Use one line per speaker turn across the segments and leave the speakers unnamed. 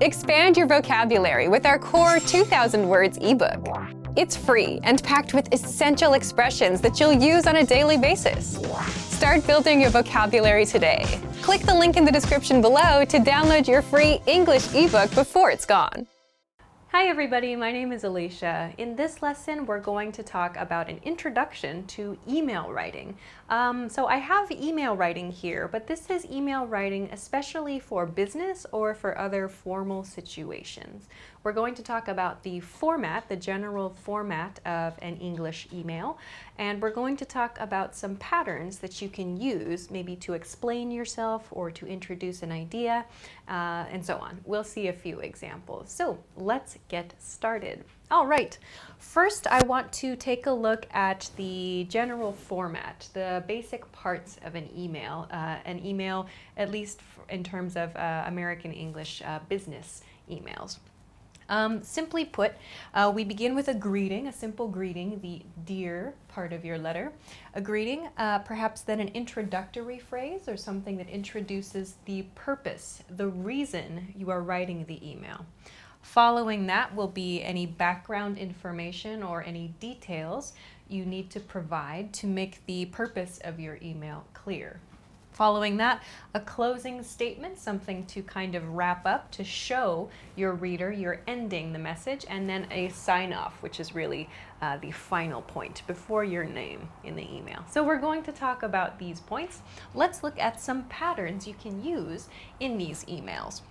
Expand your vocabulary with our core 2,000 words ebook. It's free and packed with essential expressions that you'll use on a daily basis. Start building your vocabulary today. Click the link in the description below to download your free English ebook before it's gone.
Hi everybody, my name is Alicia. In this lesson, we're going to talk about an introduction to email writing. So I have email writing here, but this is email writing especially for business or for other formal situations. We're going to talk about the format, the general format of an English email, and we're going to talk about some patterns that you can use maybe to explain yourself or to introduce an idea, and so on. We'll see a few examples. So let's get started. All right, first I want to take a look at the general format, the basic parts of an email, at least in terms of American English business emails. Simply put, we begin with a greeting, a simple greeting, the dear part of your letter. A greeting, perhaps then an introductory phrase or something that introduces the purpose, the reason you are writing the email. Following that will be any background information or any details you need to provide to make the purpose of your email clear. Following that, a closing statement, something to kind of wrap up to show your reader you're ending the message, and then a sign-off, which is really the final point before your name in the email. So we're going to talk about these points. Let's look at some patterns you can use in these emails.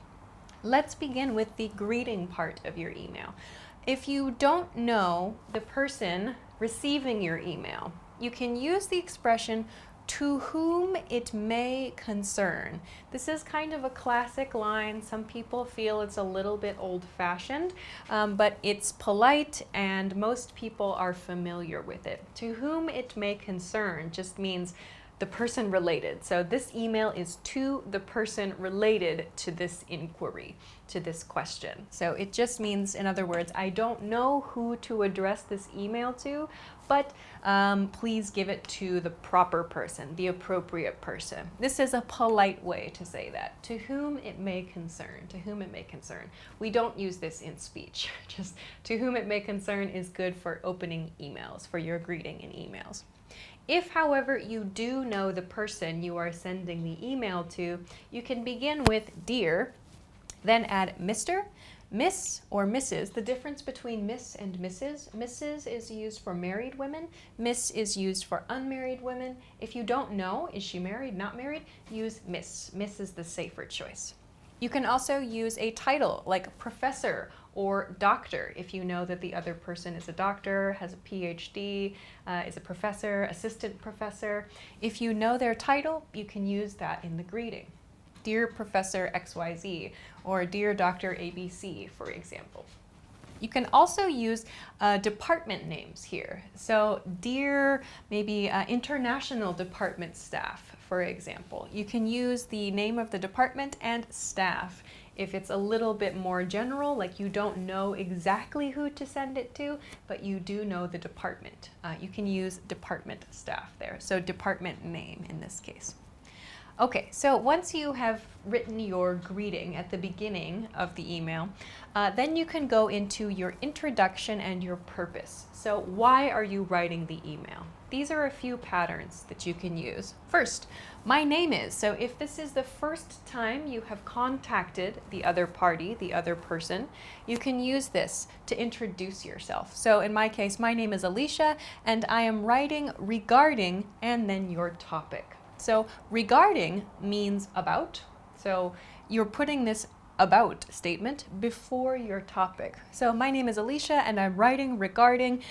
Let's begin with the greeting part of your email. If you don't know the person receiving your email, you can use the expression "to whom it may concern." This is kind of a classic line. Some people feel it's a little bit old-fashioned, but it's polite and most people are familiar with it. To whom it may concern just means the person related. So this email is to the person related to this inquiry, to this question. So it just means, in other words, I don't know who to address this email to, but please give it to the proper person, the appropriate person. This is a polite way to say that. To whom it may concern, to whom it may concern. We don't use this in speech. Just to whom it may concern is good for opening emails, for your greeting in emails. If, however, you do know the person you are sending the email to, you can begin with dear, then add Mr., Miss, or Mrs. The difference between Miss and Mrs. Mrs. is used for married women. Miss is used for unmarried women. If you don't know, is she married, not married, use Miss. Miss is the safer choice. You can also use a title like professor or doctor if you know that the other person is a doctor, has a PhD, is a professor, assistant professor. If you know their title, you can use that in the greeting. Dear Professor XYZ or Dear Dr. ABC, for example. You can also use department names here. So dear, maybe international department staff, for example. You can use the name of the department and staff. If it's a little bit more general, like you don't know exactly who to send it to, but you do know the department, you can use department staff there. So department name in this case. Okay, so once you have written your greeting at the beginning of the email, then you can go into your introduction and your purpose. So why are you writing the email? These are a few patterns that you can use. First, my name is. So if this is the first time you have contacted the other party, the other person, you can use this to introduce yourself. So in my case, my name is Alicia, and I am writing regarding and then your topic. So regarding means about. So you're putting this about statement before your topic. So my name is Alicia and I'm writing regarding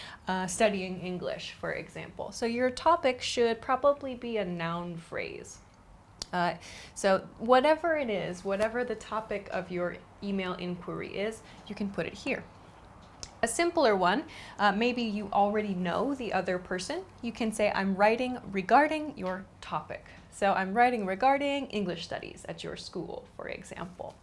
studying English, for example. So your topic should probably be a noun phrase. So whatever it is, whatever the topic of your email inquiry is, you can put it here. A simpler one, maybe you already know the other person. You can say, I'm writing regarding your topic. So I'm writing regarding English studies at your school, for example.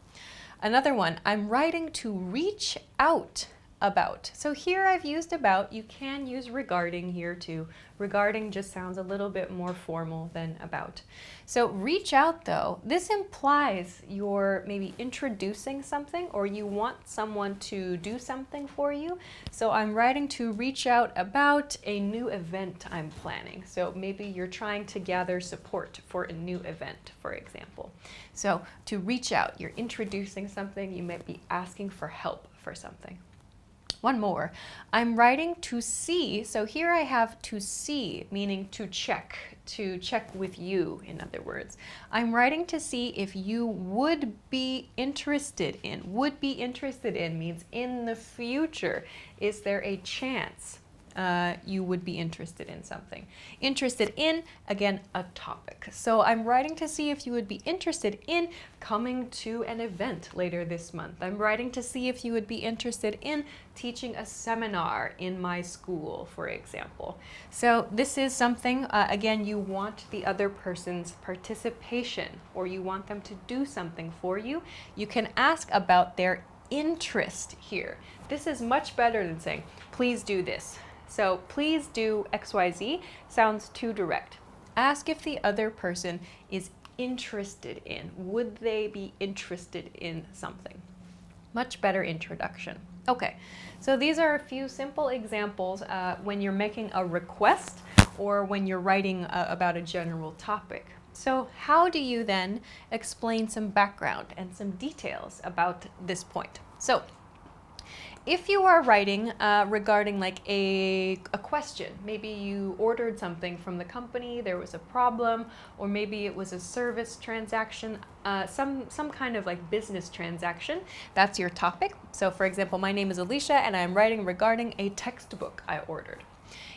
Another one, I'm writing to reach out about. So here I've used about. You can use regarding here too. Regarding just sounds a little bit more formal than about. So reach out though, this implies you're maybe introducing something or you want someone to do something for you. So I'm writing to reach out about a new event I'm planning. So maybe you're trying to gather support for a new event, for example. So to reach out, you're introducing something, you might be asking for help for something. One more. I'm writing to see. So here I have to see, meaning to check with you, in other words. I'm writing to see if you would be interested in. Would be interested in means in the future. Is there a chance you would be interested in something? Interested in, again, a topic. So I'm writing to see if you would be interested in coming to an event later this month. I'm writing to see if you would be interested in teaching a seminar in my school, for example. So this is something, again, you want the other person's participation or you want them to do something for you. You can ask about their interest here. This is much better than saying, please do this. So please do XYZ sounds too direct. Ask if the other person is interested in. Would they be interested in something? Much better introduction. Okay, so these are a few simple examples when you're making a request or when you're writing about a general topic. So how do you then explain some background and some details about this point? So if you are writing regarding like a question, maybe you ordered something from the company, there was a problem, or maybe it was a service transaction, some kind of like business transaction, that's your topic. So for example, my name is Alicia and I'm writing regarding a textbook I ordered.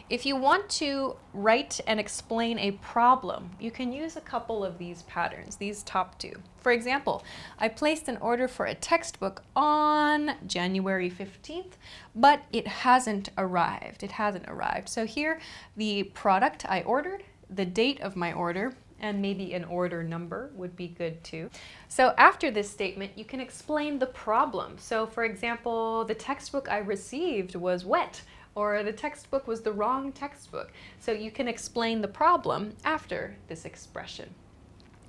If you want to write and explain a problem, you can use a couple of these patterns, these top two. For example, I placed an order for a textbook on January 15th, but it hasn't arrived. It hasn't arrived. So here, the product I ordered, the date of my order, and maybe an order number would be good too. So after this statement, you can explain the problem. So for example, the textbook I received was wet, or the textbook was the wrong textbook. So you can explain the problem after this expression.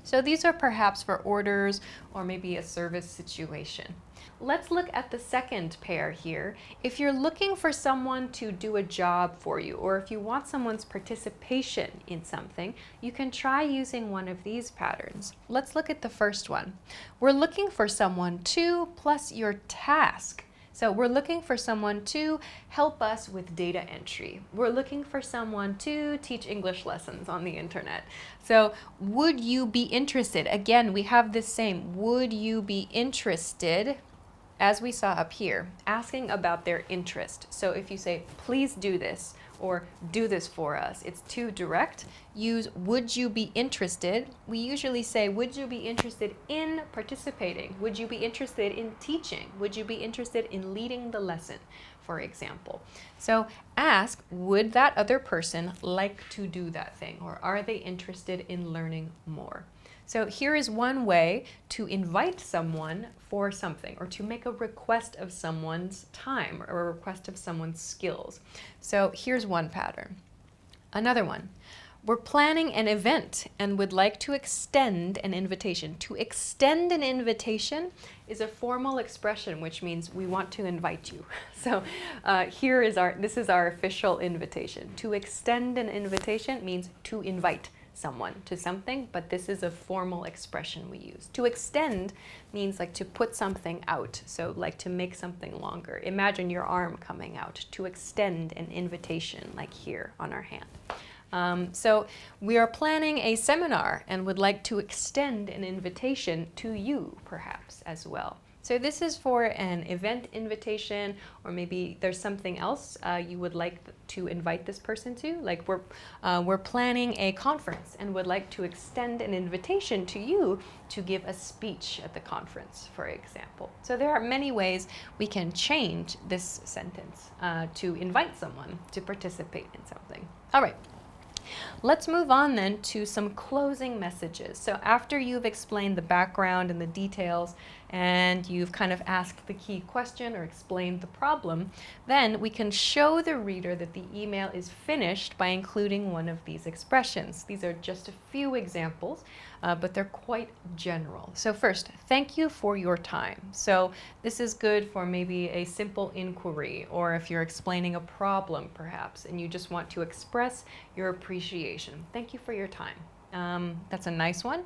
So these are perhaps for orders or maybe a service situation. Let's look at the second pair here. If you're looking for someone to do a job for you, or if you want someone's participation in something, you can try using one of these patterns. Let's look at the first one. We're looking for someone to plus your task. So we're looking for someone to help us with data entry. We're looking for someone to teach English lessons on the internet. So would you be interested? Again, we have this same, would you be interested, as we saw up here, asking about their interest. So if you say, please do this, or do this for us, it's too direct. Use would you be interested. We usually say, would you be interested in participating? Would you be interested in teaching? Would you be interested in leading the lesson, for example? So ask, would that other person like to do that thing? Or are they interested in learning more? So here is one way to invite someone for something or to make a request of someone's time or a request of someone's skills. So here's one pattern. Another one. We're planning an event and would like to extend an invitation. To extend an invitation is a formal expression, which means we want to invite you. So this is our official invitation. To extend an invitation means to invite someone to something, but this is a formal expression we use. To extend means like to put something out, so like to make something longer. Imagine your arm coming out. To extend an invitation, like here on our hand. So we are planning a seminar and would like to extend an invitation to you, perhaps, as well. So this is for an event invitation, or maybe there's something else you would like to invite this person to. Like we're planning a conference and would like to extend an invitation to you to give a speech at the conference, for example. So there are many ways we can change this sentence to invite someone to participate in something. All right. Let's move on then to some closing messages. So after you've explained the background and the details, and you've kind of asked the key question or explained the problem, then we can show the reader that the email is finished by including one of these expressions. These are just a few examples, but they're quite general. So first, thank you for your time. So this is good for maybe a simple inquiry, or if you're explaining a problem perhaps, and you just want to express your appreciation. Thank you for your time. That's a nice one.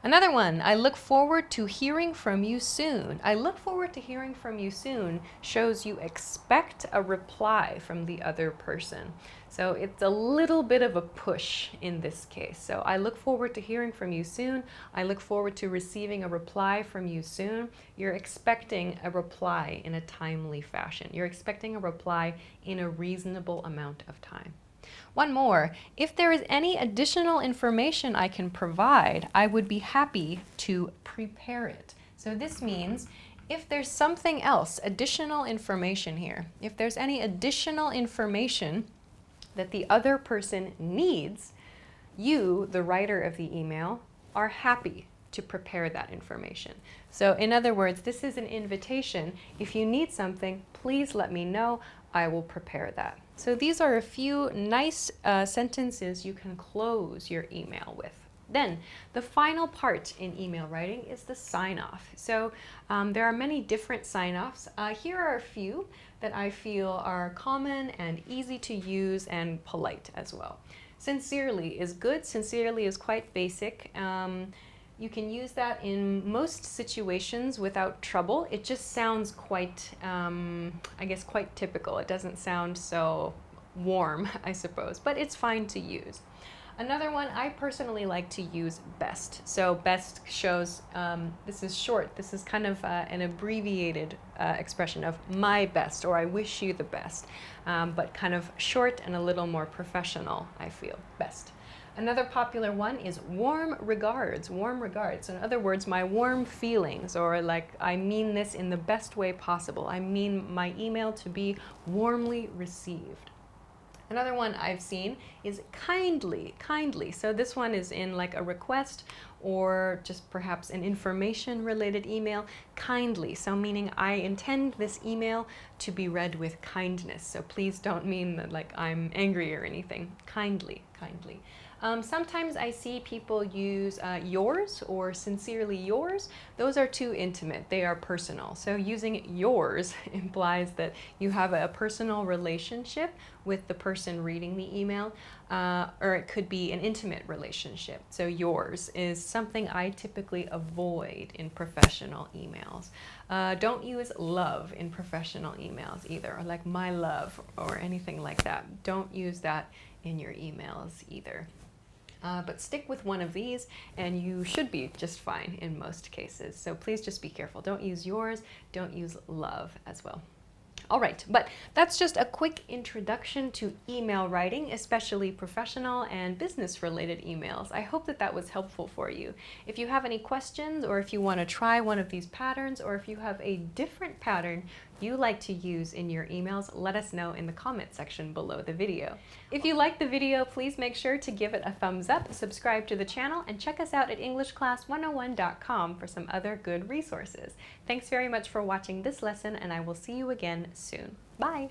Another one, I look forward to hearing from you soon. I look forward to hearing from you soon shows you expect a reply from the other person. So it's a little bit of a push in this case. So I look forward to hearing from you soon. I look forward to receiving a reply from you soon. You're expecting a reply in a timely fashion. You're expecting a reply in a reasonable amount of time. One more, if there is any additional information I can provide, I would be happy to prepare it. So this means if there's something else, additional information here, if there's any additional information that the other person needs, you, the writer of the email, are happy to prepare that information. So in other words, this is an invitation. If you need something, please let me know. I will prepare that. So these are a few nice sentences you can close your email with. Then the final part in email writing is the sign-off. So there are many different sign-offs. Here are a few that I feel are common and easy to use and polite as well. Sincerely is good. Sincerely is quite basic. You can use that in most situations without trouble. It just sounds quite, I guess, quite typical. It doesn't sound so warm, I suppose, but it's fine to use. Another one, I personally like to use best. So best shows, this is short. This is kind of an abbreviated expression of my best, or I wish you the best, but kind of short and a little more professional, I feel, best. Another popular one is warm regards, warm regards. So in other words, my warm feelings, or like I mean this in the best way possible. I mean my email to be warmly received. Another one I've seen is kindly, kindly. So this one is in like a request or just perhaps an information related email, kindly. So meaning I intend this email to be read with kindness. So please don't mean that like I'm angry or anything. Kindly, kindly. Sometimes I see people use yours or sincerely yours. Those are too intimate. They are personal. So using yours implies that you have a personal relationship with the person reading the email, or it could be an intimate relationship. So yours is something I typically avoid in professional emails. Don't use love in professional emails either, or like my love or anything like that. Don't use that in your emails either. But stick with one of these and you should be just fine in most cases. So please just be careful. Don't use yours, don't use love as well. All right, but that's just a quick introduction to email writing, especially professional and business-related emails. I hope that that was helpful for you. If you have any questions, or if you want to try one of these patterns, or if you have a different pattern you like to use in your emails, let us know in the comment section below the video. If you liked the video, please make sure to give it a thumbs up, subscribe to the channel, and check us out at EnglishClass101.com for some other good resources. Thanks very much for watching this lesson, and I will see you again soon. Bye!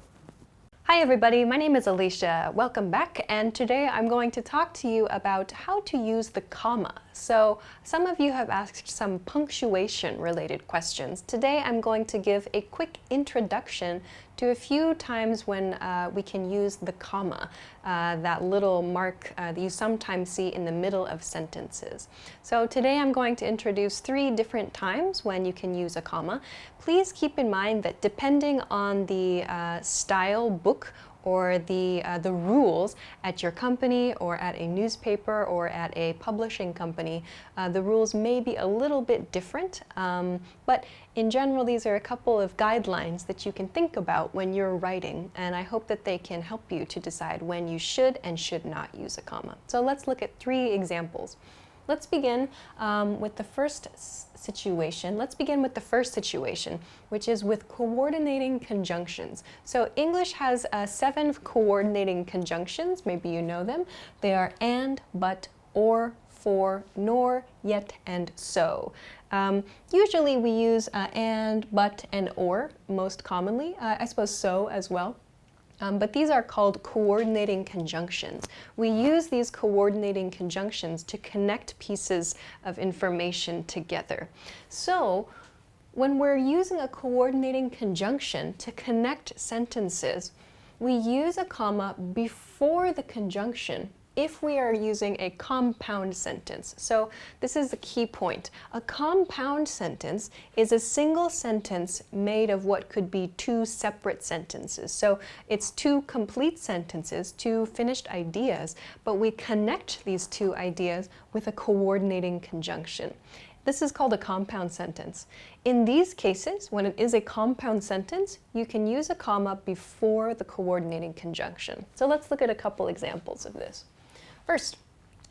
Hi everybody, my name is Alicia. Welcome back, and today I'm going to talk to you about how to use the comma. So some of you have asked some punctuation related questions. Today I'm going to give a quick introduction to a few times when we can use the comma, that little mark that you sometimes see in the middle of sentences. So today I'm going to introduce 3 different times when you can use a comma. Please keep in mind that depending on the style book or the rules at your company or at a newspaper or at a publishing company, the rules may be a little bit different, but in general these are a couple of guidelines that you can think about when you're writing, and I hope that they can help you to decide when you should and should not use a comma. So let's look at 3 examples. Let's begin with the first situation. Let's begin with the first situation, which is with coordinating conjunctions. So English has 7 coordinating conjunctions. Maybe you know them. They are and, but, or, for, nor, yet, and so. Usually we use and, but, and or most commonly. I suppose so as well. But these are called coordinating conjunctions. We use these coordinating conjunctions to connect pieces of information together. So when we're using a coordinating conjunction to connect sentences, we use a comma before the conjunction if we are using a compound sentence. So this is the key point. A compound sentence is a single sentence made of what could be two separate sentences. So it's two complete sentences, two finished ideas, but we connect these two ideas with a coordinating conjunction. This is called a compound sentence. In these cases, when it is a compound sentence, you can use a comma before the coordinating conjunction. So let's look at a couple examples of this. First,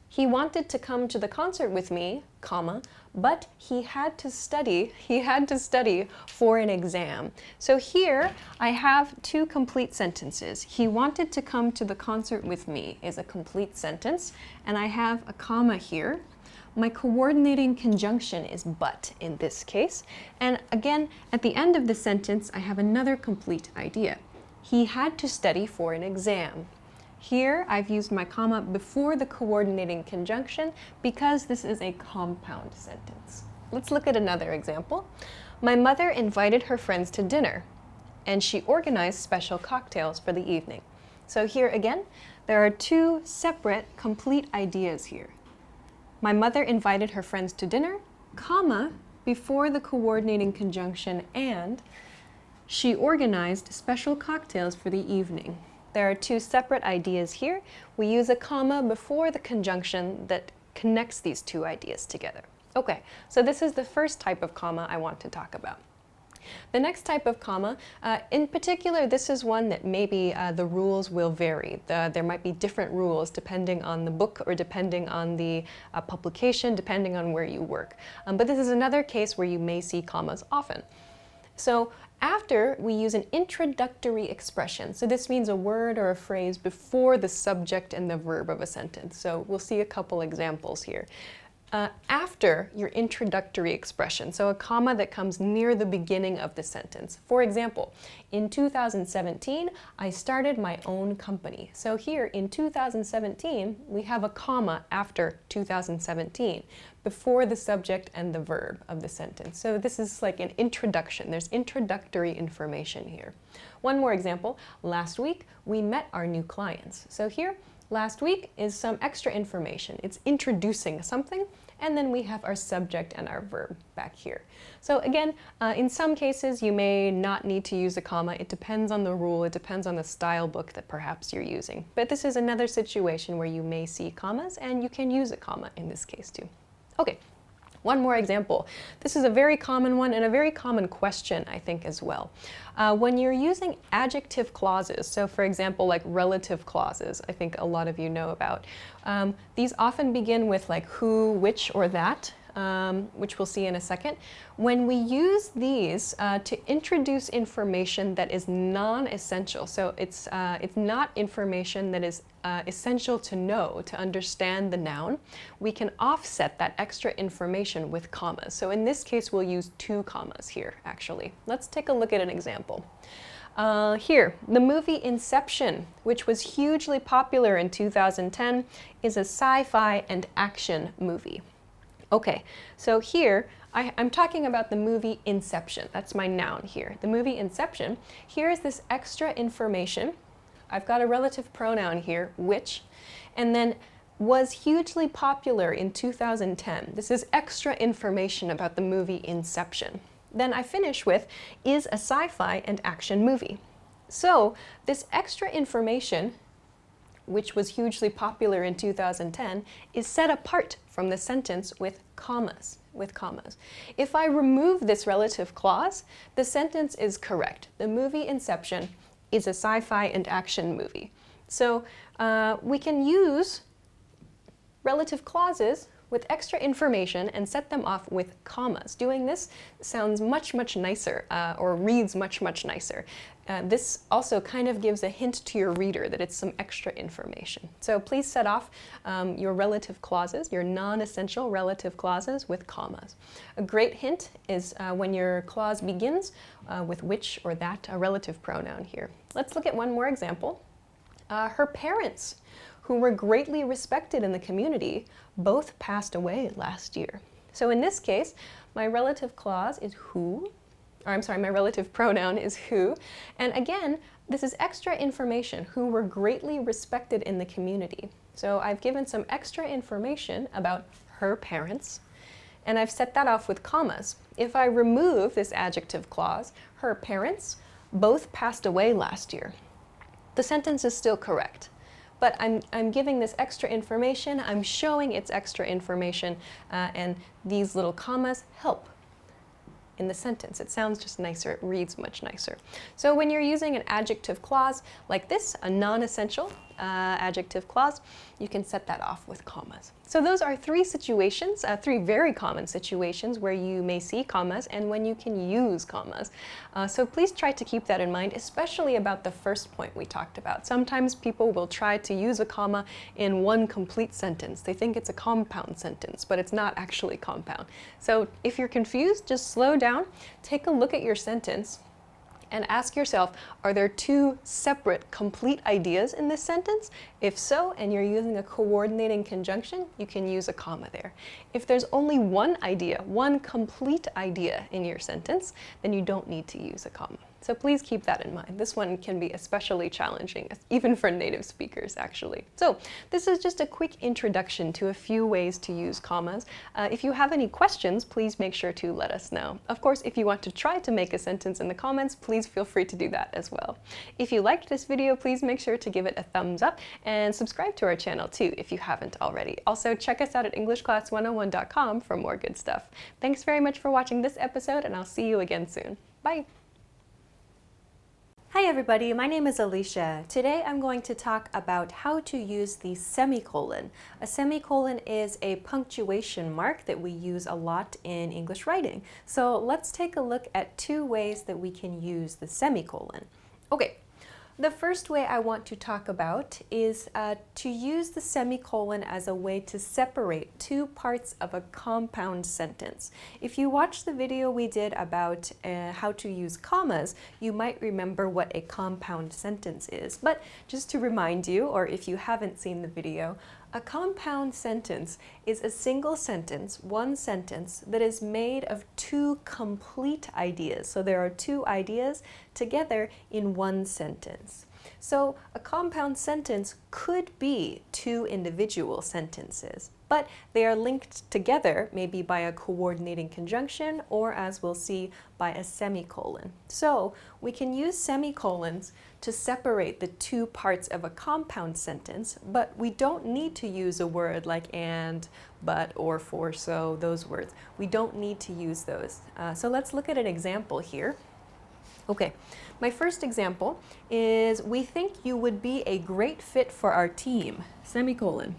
he wanted to come to the concert with me, comma, but he had to study for an exam. So here I have two complete sentences. He wanted to come to the concert with me is a complete sentence, and I have a comma here. My coordinating conjunction is but in this case. And again, at the end of the sentence, I have another complete idea. He had to study for an exam. Here, I've used my comma before the coordinating conjunction because this is a compound sentence. Let's look at another example. My mother invited her friends to dinner, and she organized special cocktails for the evening. So here again, there are two separate complete ideas here. My mother invited her friends to dinner, comma, before the coordinating conjunction, and she organized special cocktails for the evening. There are two separate ideas here. We use a comma before the conjunction that connects these two ideas together. Okay, so this is the first type of comma I want to talk about. The next type of comma, in particular, this is one that maybe the rules will vary. There might be different rules depending on the book or depending on the publication, depending on where you work. But this is another case where you may see commas often. So after, we use an introductory expression. So this means a word or a phrase before the subject and the verb of a sentence. So we'll see a couple examples here. After your introductory expression, so a comma that comes near the beginning of the sentence. For example, in 2017, I started my own company. So here in 2017, we have a comma after 2017, before the subject and the verb of the sentence. So this is like an introduction. There's introductory information here. One more example. Last week, we met our new clients. So here, last week is some extra information. It's introducing something, and then we have our subject and our verb back here. So again, in some cases, you may not need to use a comma. It depends on the rule. It depends on the style book that perhaps you're using. But this is another situation where you may see commas, and you can use a comma in this case too. Okay. One more example. This is a very common one and a very common question, I think, as well. When you're using adjective clauses, so for example, like relative clauses, I think a lot of you know about, these often begin with like who, which, or that, which we'll see in a second. When we use these to introduce information that is non-essential, so it's not information that is essential to know, to understand the noun, we can offset that extra information with commas. So in this case, we'll use two commas here, actually. Let's take a look at an example. Here, the movie Inception, which was hugely popular in 2010, is a sci-fi and action movie. Okay, so here, I'm talking about the movie Inception. That's my noun here. The movie Inception. Here's this extra information. I've got a relative pronoun here, which, and then was hugely popular in 2010. This is extra information about the movie Inception. Then I finish with, is a sci-fi and action movie. So this extra information, which was hugely popular in 2010, is set apart from the sentence with commas. If I remove this relative clause, the sentence is correct. The movie Inception is a sci-fi and action movie. So we can use relative clauses with extra information and set them off with commas. Doing this sounds much, much nicer, or reads much, much nicer. This also kind of gives a hint to your reader that it's some extra information. So please set off your relative clauses, your non-essential relative clauses, with commas. A great hint is when your clause begins with which or that, a relative pronoun here. Let's look at one more example. Her parents, who were greatly respected in the community, both passed away last year. So in this case, my relative clause is who, or I'm sorry, my relative pronoun is who. And again, this is extra information, who were greatly respected in the community. So I've given some extra information about her parents, and I've set that off with commas. If I remove this adjective clause, her parents both passed away last year, the sentence is still correct. But I'm giving this extra information, I'm showing it's extra information, and these little commas help in the sentence. It sounds just nicer, it reads much nicer. So when you're using an adjective clause like this, a non-essential adjective clause, you can set that off with commas. So those are three situations, three very common situations where you may see commas and when you can use commas. So please try to keep that in mind, especially about the first point we talked about. Sometimes people will try to use a comma in one complete sentence. They think it's a compound sentence, but it's not actually compound. So if you're confused, just slow down, take a look at your sentence, and ask yourself, are there two separate complete ideas in this sentence? If so, and you're using a coordinating conjunction, you can use a comma there. If there's only one idea, one complete idea in your sentence, then you don't need to use a comma. So please keep that in mind. This one can be especially challenging, even for native speakers, actually. So this is just a quick introduction to a few ways to use commas. If you have any questions, please make sure to let us know. Of course, if you want to try to make a sentence in the comments, please feel free to do that as well. If you liked this video, please make sure to give it a thumbs up and subscribe to our channel too if you haven't already. Also, check us out at EnglishClass101.com for more good stuff. Thanks very much for watching this episode, and I'll see you again soon. Bye!
Hi everybody, my name is Alicia. Today I'm going to talk about how to use the semicolon. A semicolon is a punctuation mark that we use a lot in English writing. So let's take a look at two ways that we can use the semicolon. Okay. The first way I want to talk about is to use the semicolon as a way to separate two parts of a compound sentence. If you watched the video we did about how to use commas, you might remember what a compound sentence is. But just to remind you, or if you haven't seen the video, a compound sentence is a single sentence, one sentence, that is made of two complete ideas. So there are two ideas together in one sentence. So a compound sentence could be two individual sentences, but they are linked together maybe by a coordinating conjunction or, as we'll see, by a semicolon. So we can use semicolons to separate the two parts of a compound sentence, but we don't need to use a word like and, but, or, for, so, those words. We don't need to use those. So let's look at an example here. Okay, my first example is, we think you would be a great fit for our team, semicolon.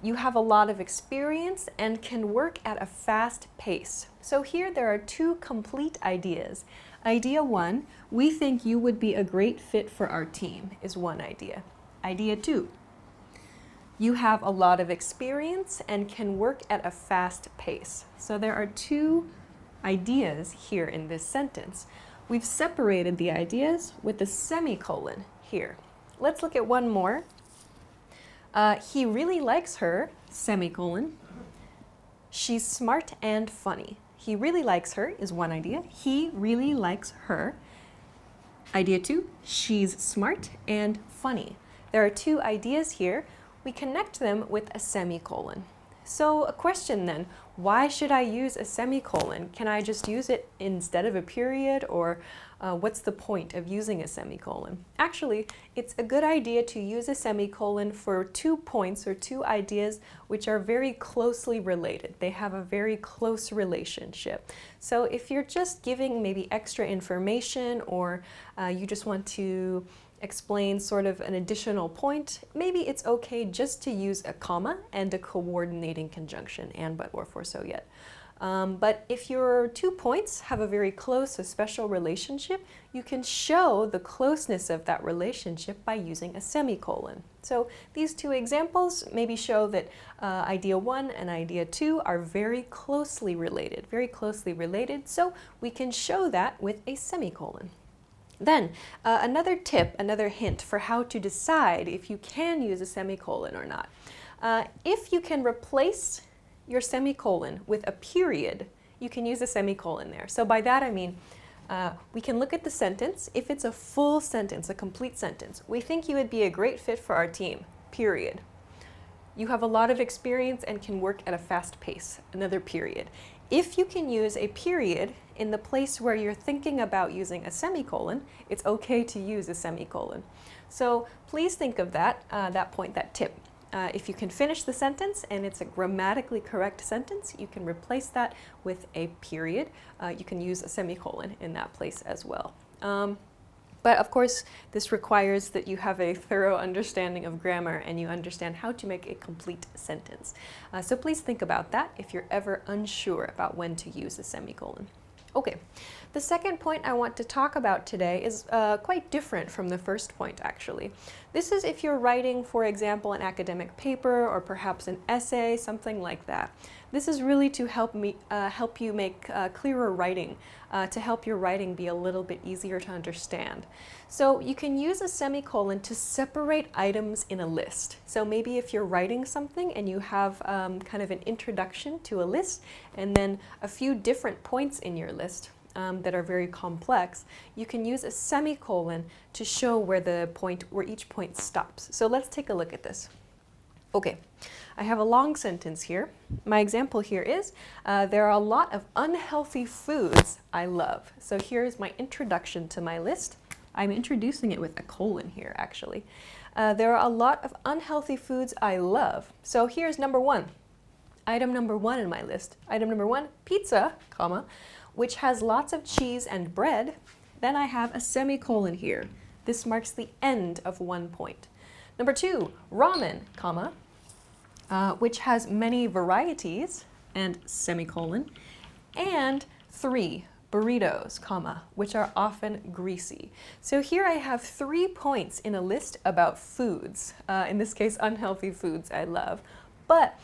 You have a lot of experience and can work at a fast pace. So here there are two complete ideas. Idea one, we think you would be a great fit for our team, is one idea. Idea two, you have a lot of experience and can work at a fast pace. So there are two ideas here in this sentence. We've separated the ideas with a semicolon here. Let's look at one more. He really likes her, semicolon. She's smart and funny. He really likes her is one idea. He really likes her. Idea two, she's smart and funny. There are two ideas here. We connect them with a semicolon. So a question then, why should I use a semicolon? Can I just use it instead of a period, or what's the point of using a semicolon? Actually, it's a good idea to use a semicolon for 2 points or two ideas which are very closely related. They have a very close relationship. So if you're just giving maybe extra information, or you just want to explain sort of an additional point, maybe it's okay just to use a comma and a coordinating conjunction, and, but, or, for, so, yet. But if your 2 points have a very close, a special relationship, you can show the closeness of that relationship by using a semicolon. So these 2 examples maybe show that idea 1 and idea 2 are very closely related, so we can show that with a semicolon. Then, another tip, another hint for how to decide if you can use a semicolon or not. If you can replace your semicolon with a period, you can use a semicolon there. So by that I mean, we can look at the sentence. If it's a full sentence, a complete sentence, we think you would be a great fit for our team, period. You have a lot of experience and can work at a fast pace, another period. If you can use a period in the place where you're thinking about using a semicolon, it's okay to use a semicolon. So please think of that, that point, that tip. If you can finish the sentence and it's a grammatically correct sentence, you can replace that with a period. You can use a semicolon in that place as well. But of course, this requires that you have a thorough understanding of grammar and you understand how to make a complete sentence. So please think about that if you're ever unsure about when to use a semicolon. Okay, the second point I want to talk about today is quite different from the first point, actually. This is if you're writing, for example, an academic paper or perhaps an essay, something like that. This is really to help you make clearer writing, to help your writing be a little bit easier to understand. So you can use a semicolon to separate items in a list. So maybe if you're writing something and you have kind of an introduction to a list and then a few different points in your list that are very complex, you can use a semicolon to show where each point stops. So let's take a look at this. Okay, I have a long sentence here. My example here is, there are a lot of unhealthy foods I love. So here's my introduction to my list. I'm introducing it with a colon here, actually. There are a lot of unhealthy foods I love. So here's number 1. Item number 1 in my list. Item number 1, pizza, comma, which has lots of cheese and bread. Then I have a semicolon here. This marks the end of 1 point. Number 2, ramen, comma, which has many varieties, and semicolon. And 3, burritos, comma, which are often greasy. So here I have 3 points in a list about foods, in this case unhealthy foods I love. But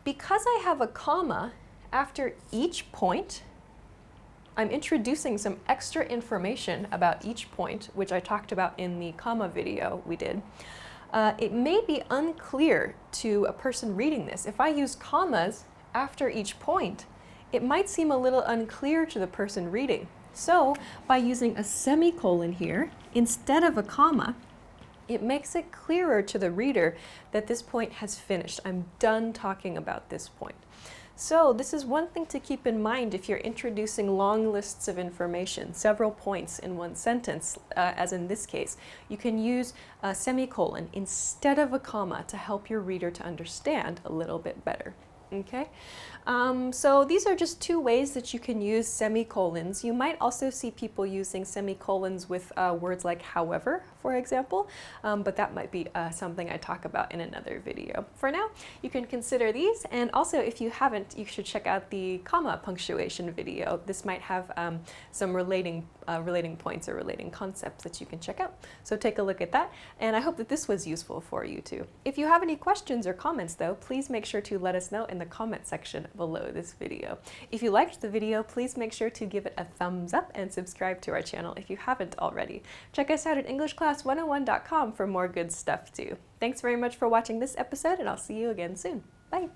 because I have a comma after each point, I'm introducing some extra information about each point, which I talked about in the comma video we did. It may be unclear to a person reading this. If I use commas after each point, it might seem a little unclear to the person reading. So by using a semicolon here instead of a comma, it makes it clearer to the reader that this point has finished. I'm done talking about this point. So this is one thing to keep in mind if you're introducing long lists of information, several points in one sentence, as in this case. You can use a semicolon instead of a comma to help your reader to understand a little bit better. Okay, so these are just 2 ways that you can use semicolons. You might also see people using semicolons with words like however, for example, but that might be something I talk about in another video. For now, you can consider these, and also if you haven't, you should check out the comma punctuation video. This might have some relating points or relating concepts that you can check out. So take a look at that, and I hope that this was useful for you too. If you have any questions or comments though, please make sure to let us know in the comment section below this video. If you liked the video, please make sure to give it a thumbs up and subscribe to our channel if you haven't already. Check us out at EnglishClass101.com for more good stuff too. Thanks very much for watching this episode, and I'll see you again soon. Bye!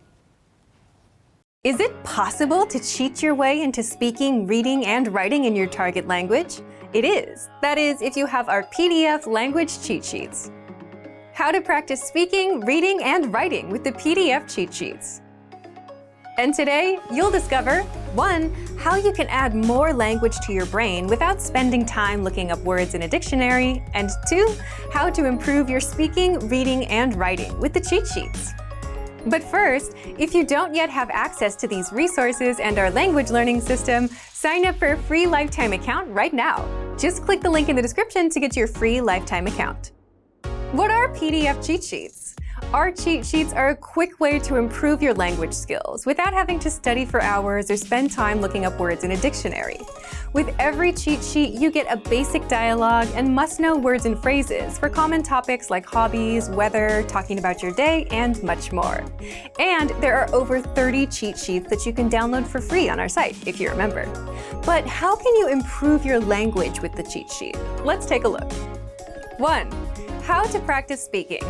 Is it possible to cheat your way into speaking, reading, and writing in your target language? It is. That is, if you have our PDF language cheat sheets. How to practice speaking, reading, and writing with the PDF cheat sheets. And today, you'll discover 1. How you can add more language to your brain without spending time looking up words in a dictionary, and 2. How to improve your speaking, reading, and writing with the cheat sheets. But first, if you don't yet have access to these resources and our language learning system, sign up for a free lifetime account right now. Just click the link in the description to get your free lifetime account. What are PDF cheat sheets? Our cheat sheets are a quick way to improve your language skills without having to study for hours or spend time looking up words in a dictionary. With every cheat sheet, you get a basic dialogue and must-know words and phrases for common topics like hobbies, weather, talking about your day, and much more. And there are over 30 cheat sheets that you can download for free on our site, if you're a member. But how can you improve your language with the cheat sheet? Let's take a look. 1. How to practice speaking.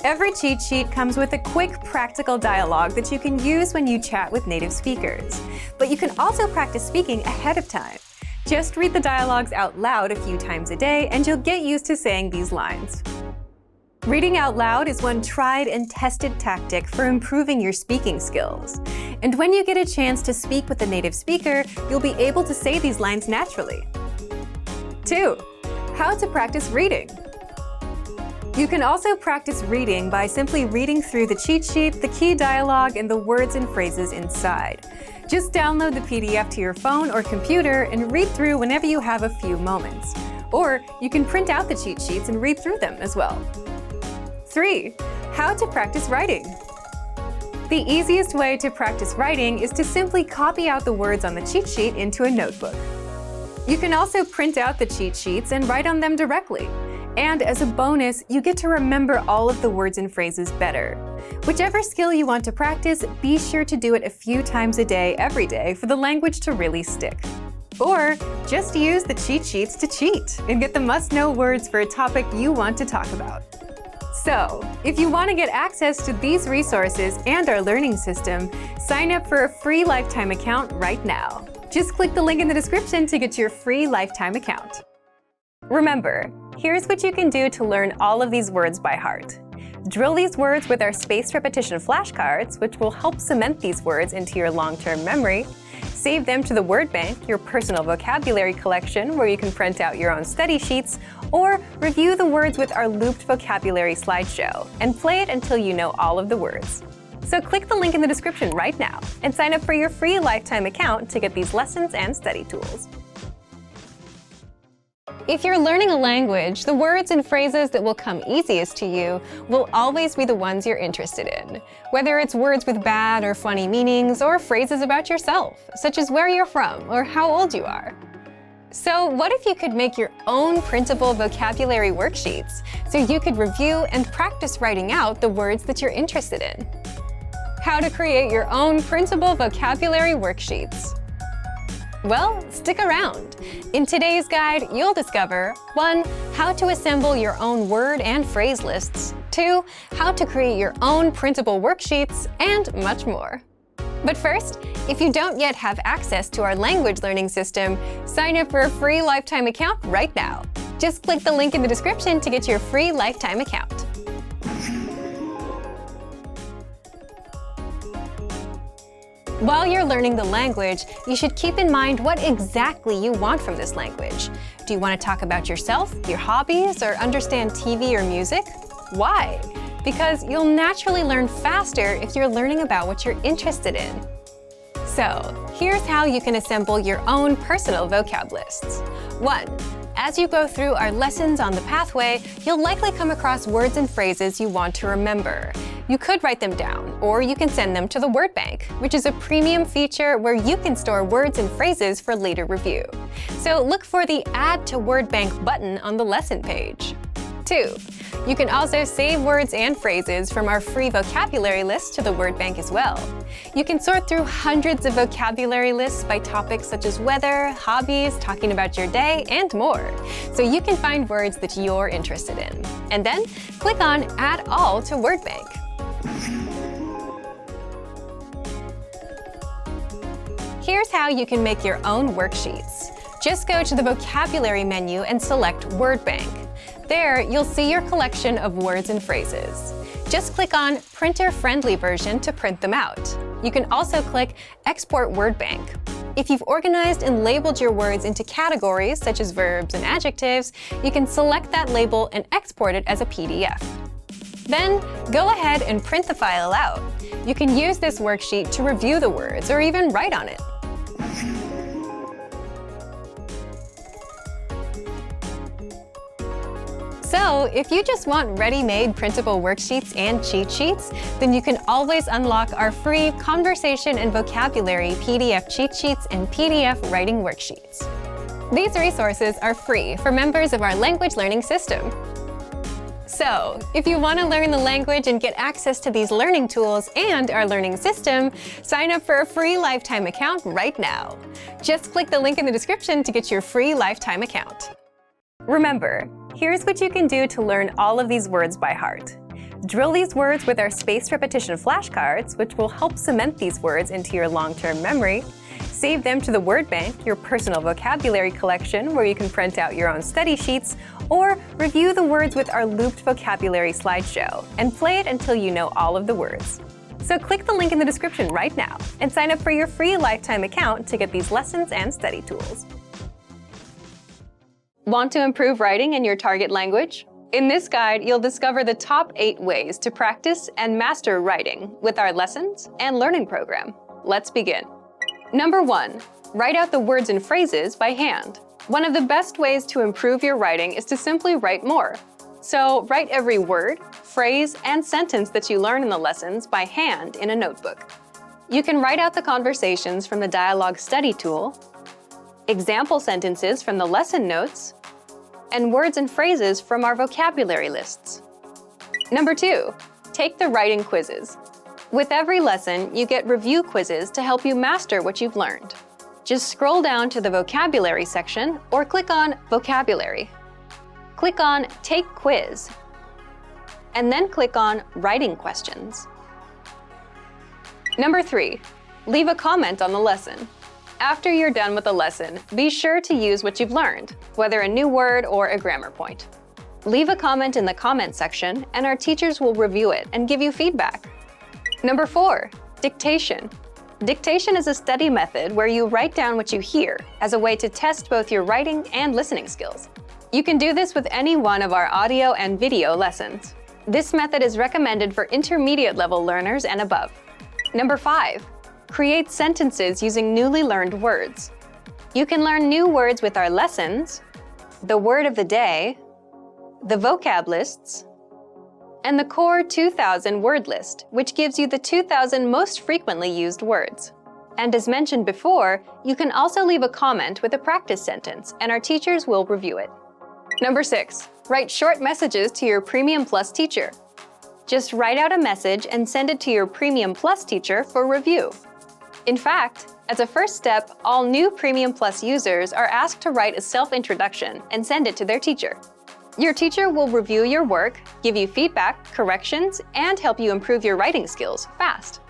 Every cheat sheet comes with a quick, practical dialogue that you can use when you chat with native speakers. But you can also practice speaking ahead of time. Just read the dialogues out loud a few times a day, and you'll get used to saying these lines. Reading out loud is one tried and tested tactic for improving your speaking skills. And when you get a chance to speak with a native speaker, you'll be able to say these lines naturally. 2. How to practice reading. You can also practice reading by simply reading through the cheat sheet, the key dialogue, and the words and phrases inside. Just download the PDF to your phone or computer and read through whenever you have a few moments. Or you can print out the cheat sheets and read through them as well. 3. How to practice writing. The easiest way to practice writing is to simply copy out the words on the cheat sheet into a notebook. You can also print out the cheat sheets and write on them directly. And as a bonus, you get to remember all of the words and phrases better. Whichever skill you want to practice, be sure to do it a few times a day, every day, for the language to really stick. Or just use the cheat sheets to cheat and get the must-know words for a topic you want to talk about. So, if you want to get access to these resources and our learning system, sign up for a free lifetime account right now. Just click the link in the description to get your free lifetime account. Remember, here's what you can do to learn all of these words by heart. Drill these words with our spaced repetition flashcards, which will help cement these words into your long-term memory. Save them to the word bank, your personal vocabulary collection, where you can print out your own study sheets, or review the words with our looped vocabulary slideshow, and play it until you know all of the words. So click the link in the description right now and sign up for your free lifetime account to get these lessons and study tools. If you're learning a language, the words and phrases that will come easiest to you will always be the ones you're interested in, whether it's words with bad or funny meanings or phrases about yourself, such as where you're from or how old you are. So what if you could make your own printable vocabulary worksheets so you could review and practice writing out the words that you're interested in? How to create your own printable vocabulary worksheets. Well, stick around. In today's guide, you'll discover 1. How to assemble your own word and phrase lists, 2. How to create your own printable worksheets, and much more. But first, if you don't yet have access to our language learning system, sign up for a free lifetime account right now. Just click the link in the description to get your free lifetime account. While you're learning the language, you should keep in mind what exactly you want from this language. Do you want to talk about yourself, your hobbies, or understand TV or music? Why? Because you'll naturally learn faster if you're learning about what you're interested in. So, here's how you can assemble your own personal vocab lists. 1. As you go through our lessons on the pathway, you'll likely come across words and phrases you want to remember. You could write them down, or you can send them to the word bank, which is a premium feature where you can store words and phrases for later review. So look for the Add to Word Bank button on the lesson page. 2. You can also save words and phrases from our free vocabulary list to the word bank as well. You can sort through hundreds of vocabulary lists by topics such as weather, hobbies, talking about your day, and more. So you can find words that you're interested in. And then click on Add All to Word Bank. Here's how you can make your own worksheets. Just go to the vocabulary menu and select Word Bank. There, you'll see your collection of words and phrases. Just click on Printer-Friendly Version to print them out. You can also click Export Word Bank. If you've organized and labeled your words into categories such as verbs and adjectives, you can select that label and export it as a PDF. Then, go ahead and print the file out. You can use this worksheet to review the words or even write on it. So, if you just want ready-made printable worksheets and cheat sheets, then you can always unlock our free conversation and vocabulary PDF cheat sheets and PDF writing worksheets. These resources are free for members of our language learning system. So, if you want to learn the language and get access to these learning tools and our learning system, sign up for a free lifetime account right now. Just click the link in the description to get your free lifetime account. Remember, here's what you can do to learn all of these words by heart. Drill these words with our spaced repetition flashcards, which will help cement these words into your long-term memory. Save them to the word bank, your personal vocabulary collection, where you can print out your own study sheets, or review the words with our looped vocabulary slideshow, and play it until you know all of the words. So click the link in the description right now and sign up for your free lifetime account to get these lessons and study tools. Want to improve writing in your target language? In this guide, you'll discover the top 8 ways to practice and master writing with our lessons and learning program. Let's begin. Number 1, write out the words and phrases by hand. One of the best ways to improve your writing is to simply write more. So write every word, phrase, and sentence that you learn in the lessons by hand in a notebook. You can write out the conversations from the dialogue study tool, example sentences from the lesson notes, and words and phrases from our vocabulary lists. Number 2, take the writing quizzes. With every lesson, you get review quizzes to help you master what you've learned. Just scroll down to the vocabulary section or click on Vocabulary. Click on Take Quiz, and then click on Writing Questions. Number 3, leave a comment on the lesson. After you're done with the lesson, be sure to use what you've learned, whether a new word or a grammar point. Leave a comment in the comment section, and our teachers will review it and give you feedback. Number 4, dictation. Dictation is a study method where you write down what you hear as a way to test both your writing and listening skills. You can do this with any one of our audio and video lessons. This method is recommended for intermediate level learners and above. Number 5, create sentences using newly learned words. You can learn new words with our lessons, the word of the day, the vocab lists, and the core 2000 word list, which gives you the 2000 most frequently used words. And as mentioned before, you can also leave a comment with a practice sentence, and our teachers will review it. Number 6, write short messages to your Premium Plus teacher. Just write out a message and send it to your Premium Plus teacher for review. In fact, as a first step, all new Premium Plus users are asked to write a self-introduction and send it to their teacher. Your teacher will review your work, give you feedback, corrections, and help you improve your writing skills fast.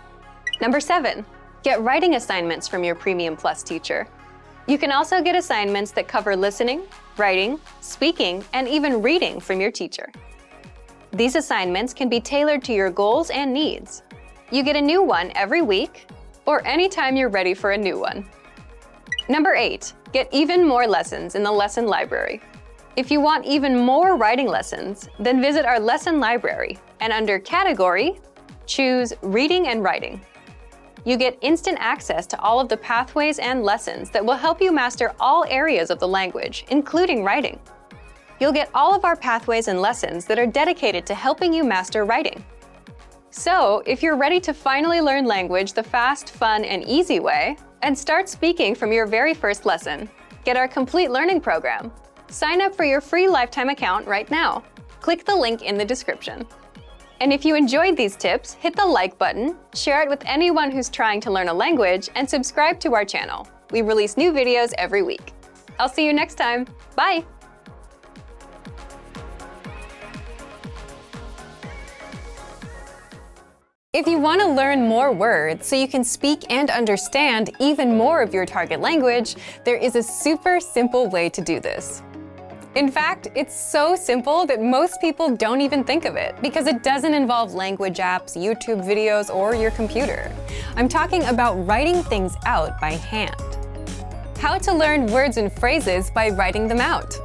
Number 7, get writing assignments from your Premium Plus teacher. You can also get assignments that cover listening, writing, speaking, and even reading from your teacher. These assignments can be tailored to your goals and needs. You get a new one every week, or anytime you're ready for a new one. Number 8, get even more lessons in the lesson library. If you want even more writing lessons, then visit our lesson library, and under Category, choose Reading and Writing. You get instant access to all of the pathways and lessons that will help you master all areas of the language, including writing. You'll get all of our pathways and lessons that are dedicated to helping you master writing. So, if you're ready to finally learn language the fast, fun, and easy way, and start speaking from your very first lesson, get our complete learning program. Sign up for your free lifetime account right now. Click the link in the description. And if you enjoyed these tips, hit the like button, share it with anyone who's trying to learn a language, and subscribe to our channel. We release new videos every week. I'll see you next time. Bye! If you want to learn more words so you can speak and understand even more of your target language, there is a super simple way to do this. In fact, it's so simple that most people don't even think of it because it doesn't involve language apps, YouTube videos, or your computer. I'm talking about writing things out by hand. How to learn words and phrases by writing them out.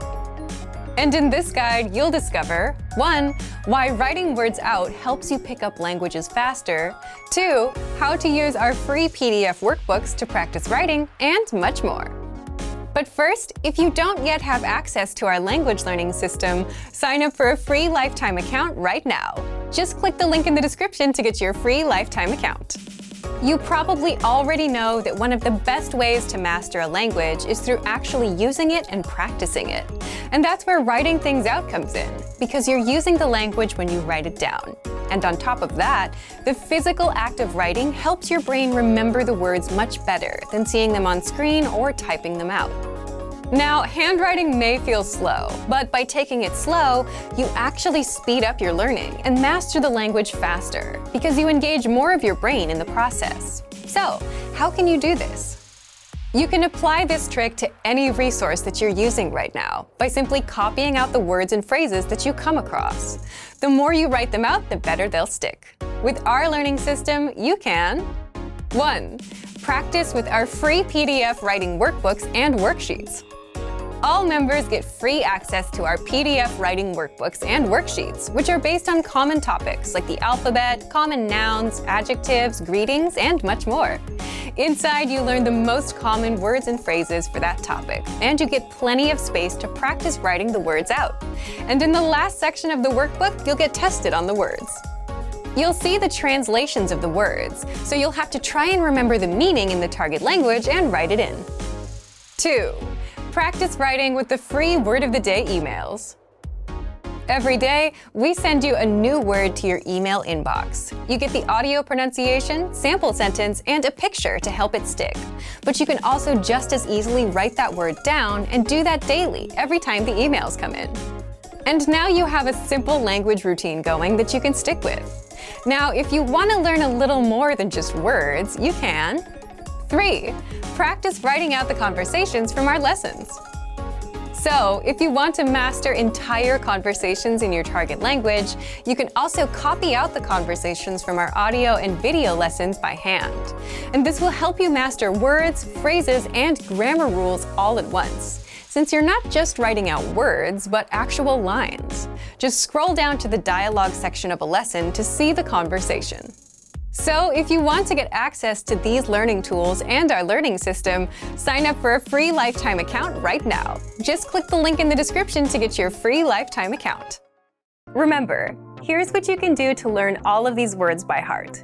And in this guide, you'll discover 1. Why writing words out helps you pick up languages faster. 2. How to use our free PDF workbooks to practice writing, and much more. But first, if you don't yet have access to our language learning system, sign up for a free lifetime account right now. Just click the link in the description to get your free lifetime account. You probably already know that one of the best ways to master a language is through actually using it and practicing it. And that's where writing things out comes in, because you're using the language when you write it down. And on top of that, the physical act of writing helps your brain remember the words much better than seeing them on screen or typing them out. Now, handwriting may feel slow, but by taking it slow, you actually speed up your learning and master the language faster, because you engage more of your brain in the process. So, how can you do this? You can apply this trick to any resource that you're using right now by simply copying out the words and phrases that you come across. The more you write them out, the better they'll stick. With our learning system, you can 1. Practice with our free PDF writing workbooks and worksheets. All members get free access to our PDF writing workbooks and worksheets, which are based on common topics like the alphabet, common nouns, adjectives, greetings, and much more. Inside, you learn the most common words and phrases for that topic, and you get plenty of space to practice writing the words out. And in the last section of the workbook, you'll get tested on the words. You'll see the translations of the words, so you'll have to try and remember the meaning in the target language and write it in. 2. Practice writing with the free Word of the Day emails. Every day, we send you a new word to your email inbox. You get the audio pronunciation, sample sentence, and a picture to help it stick. But you can also just as easily write that word down and do that daily, every time the emails come in. And now you have a simple language routine going that you can stick with. Now, if you want to learn a little more than just words, you can 3. Practice writing out the conversations from our lessons. So, if you want to master entire conversations in your target language, you can also copy out the conversations from our audio and video lessons by hand. And this will help you master words, phrases, and grammar rules all at once, since you're not just writing out words, but actual lines. Just scroll down to the dialogue section of a lesson to see the conversation. So, if you want to get access to these learning tools and our learning system, sign up for a free lifetime account right now. Just click the link in the description to get your free lifetime account. Remember, here's what you can do to learn all of these words by heart.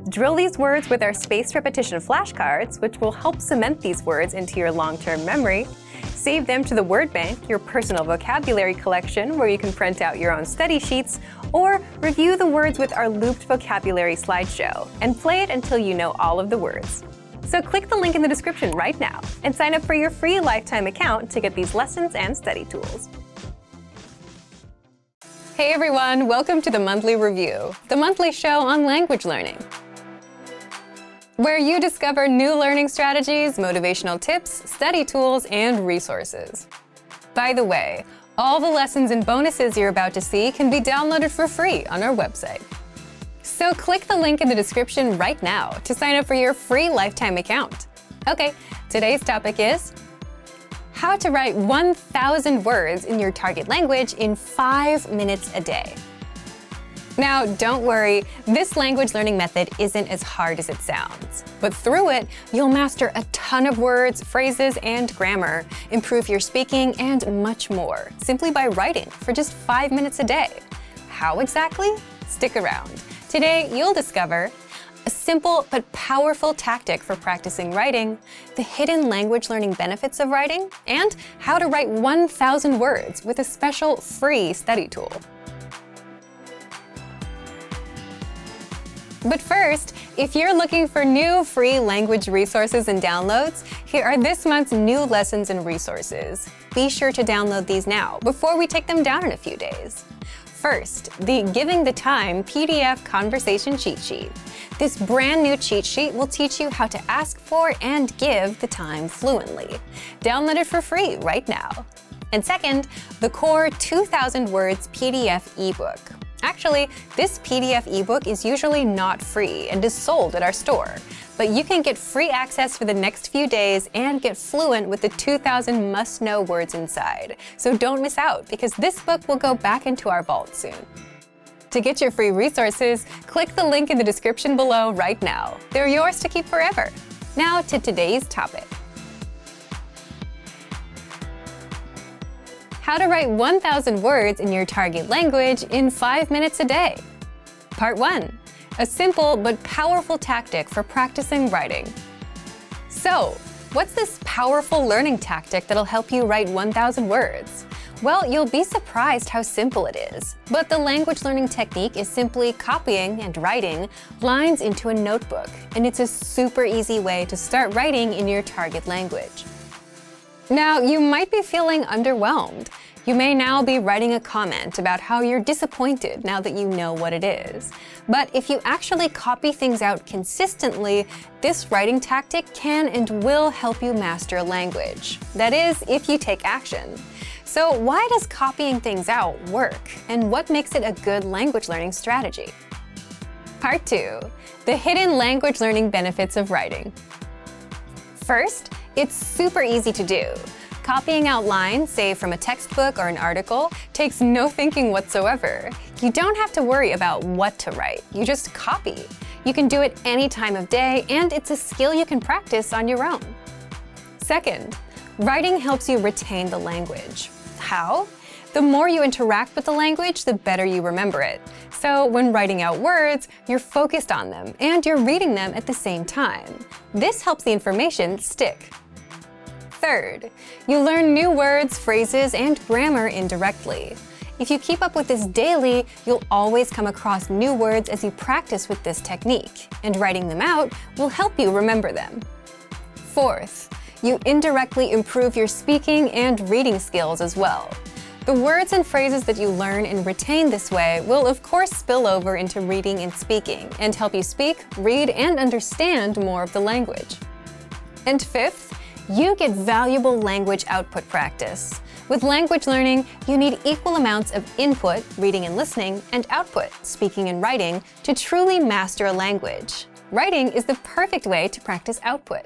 Drill these words with our spaced repetition flashcards, which will help cement these words into your long-term memory. Save them to the word bank, your personal vocabulary collection, where you can print out your own study sheets, or review the words with our looped vocabulary slideshow, and play it until you know all of the words. So click the link in the description right now and sign up for your free lifetime account to get these lessons and study tools. Hey everyone, welcome to the Monthly Review, the monthly show on language learning, where you discover new learning strategies, motivational tips, study tools, and resources. By the way, all the lessons and bonuses you're about to see can be downloaded for free on our website. So click the link in the description right now to sign up for your free lifetime account. Okay, today's topic is how to write 1,000 words in your target language in 5 minutes a day. Now, don't worry, this language learning method isn't as hard as it sounds. But through it, you'll master a ton of words, phrases, and grammar, improve your speaking, and much more, simply by writing for just 5 minutes a day. How exactly? Stick around. Today, you'll discover a simple but powerful tactic for practicing writing, the hidden language learning benefits of writing, and how to write 1,000 words with a special free study tool. But first, if you're looking for new free language resources and downloads, here are this month's new lessons and resources. Be sure to download these now before we take them down in a few days. First, the Giving the Time PDF Conversation Cheat Sheet. This brand new cheat sheet will teach you how to ask for and give the time fluently. Download it for free right now. And second, the Core 2,000 Words PDF ebook. Actually, this PDF ebook is usually not free and is sold at our store, but you can get free access for the next few days and get fluent with the 2,000 must-know words inside. So don't miss out, because this book will go back into our vault soon. To get your free resources, click the link in the description below right now. They're yours to keep forever. Now to today's topic. How to write 1,000 words in your target language in 5 minutes a day. Part 1. A simple but powerful tactic for practicing writing. So, what's this powerful learning tactic that'll help you write 1,000 words? Well, you'll be surprised how simple it is. But the language learning technique is simply copying and writing lines into a notebook, and it's a super easy way to start writing in your target language. Now, you might be feeling underwhelmed. You may now be writing a comment about how you're disappointed now that you know what it is. But if you actually copy things out consistently, this writing tactic can and will help you master a language. That is, if you take action. So why does copying things out work, and what makes it a good language learning strategy? Part 2. The hidden language learning benefits of writing. First, it's super easy to do. Copying out lines, say from a textbook or an article, takes no thinking whatsoever. You don't have to worry about what to write, you just copy. You can do it any time of day, and it's a skill you can practice on your own. Second, writing helps you retain the language. How? The more you interact with the language, the better you remember it. So when writing out words, you're focused on them, and you're reading them at the same time. This helps the information stick. Third, you learn new words, phrases, and grammar indirectly. If you keep up with this daily, you'll always come across new words as you practice with this technique, and writing them out will help you remember them. Fourth, you indirectly improve your speaking and reading skills as well. The words and phrases that you learn and retain this way will of course spill over into reading and speaking, and help you speak, read, and understand more of the language. And fifth, you get valuable language output practice. With language learning, you need equal amounts of input, reading and listening, and output, speaking and writing, to truly master a language. Writing is the perfect way to practice output.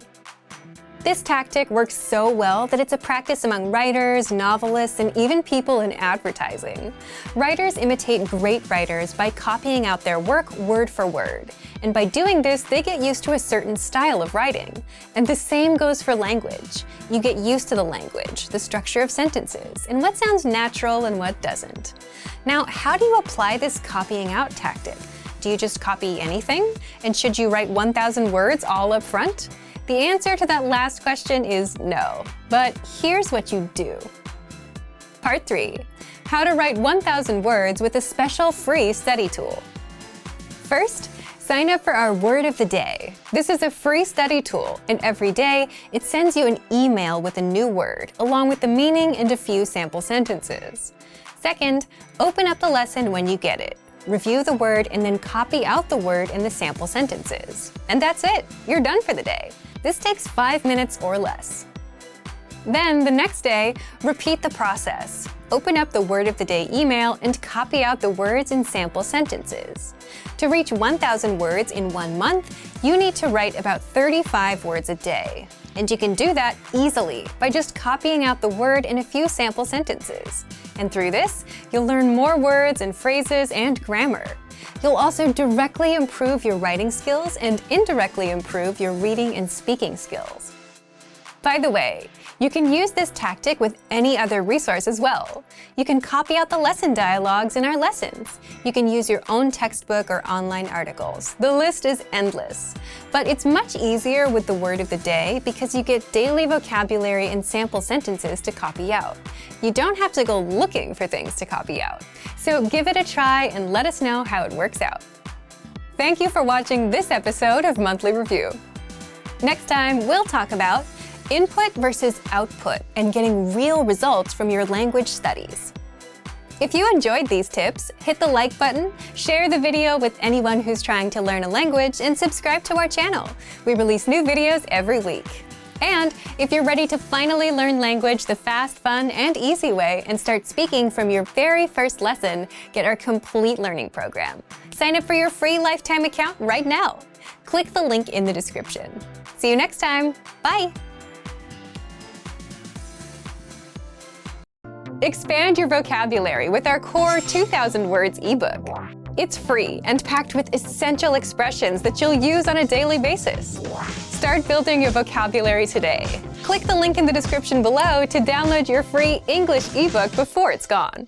This tactic works so well that it's a practice among writers, novelists, and even people in advertising. Writers imitate great writers by copying out their work word for word. And by doing this, they get used to a certain style of writing. And the same goes for language. You get used to the language, the structure of sentences, and what sounds natural and what doesn't. Now, how do you apply this copying out tactic? Do you just copy anything? And should you write 1,000 words all up front? The answer to that last question is no. But here's what you do. Part 3. How to write 1,000 words with a special free study tool. First, sign up for our Word of the Day. This is a free study tool, and every day it sends you an email with a new word, along with the meaning and a few sample sentences. Second, open up the lesson when you get it. Review the word and then copy out the word in the sample sentences. And that's it. You're done for the day. This takes 5 minutes or less. Then, the next day, repeat the process. Open up the Word of the Day email and copy out the words in sample sentences. To reach 1,000 words in 1 month, you need to write about 35 words a day. And you can do that easily by just copying out the word in a few sample sentences. And through this, you'll learn more words and phrases and grammar. You'll also directly improve your writing skills and indirectly improve your reading and speaking skills. By the way, you can use this tactic with any other resource as well. You can copy out the lesson dialogues in our lessons. You can use your own textbook or online articles. The list is endless. But it's much easier with the Word of the Day because you get daily vocabulary and sample sentences to copy out. You don't have to go looking for things to copy out. So give it a try and let us know how it works out. Thank you for watching this episode of Monthly Review. Next time, we'll talk about input versus output and getting real results from your language studies. If you enjoyed these tips, hit the like button, share the video with anyone who's trying to learn a language, and subscribe to our channel. We release new videos every week. And if you're ready to finally learn language the fast, fun, and easy way and start speaking from your very first lesson, get our complete learning program. Sign up for your free lifetime account right now. Click the link in the description. See you next time. Bye! Expand your vocabulary with our core 2,000 words ebook. It's free and packed with essential expressions that you'll use on a daily basis. Start building your vocabulary today. Click the link in the description below to download your free English ebook before it's gone.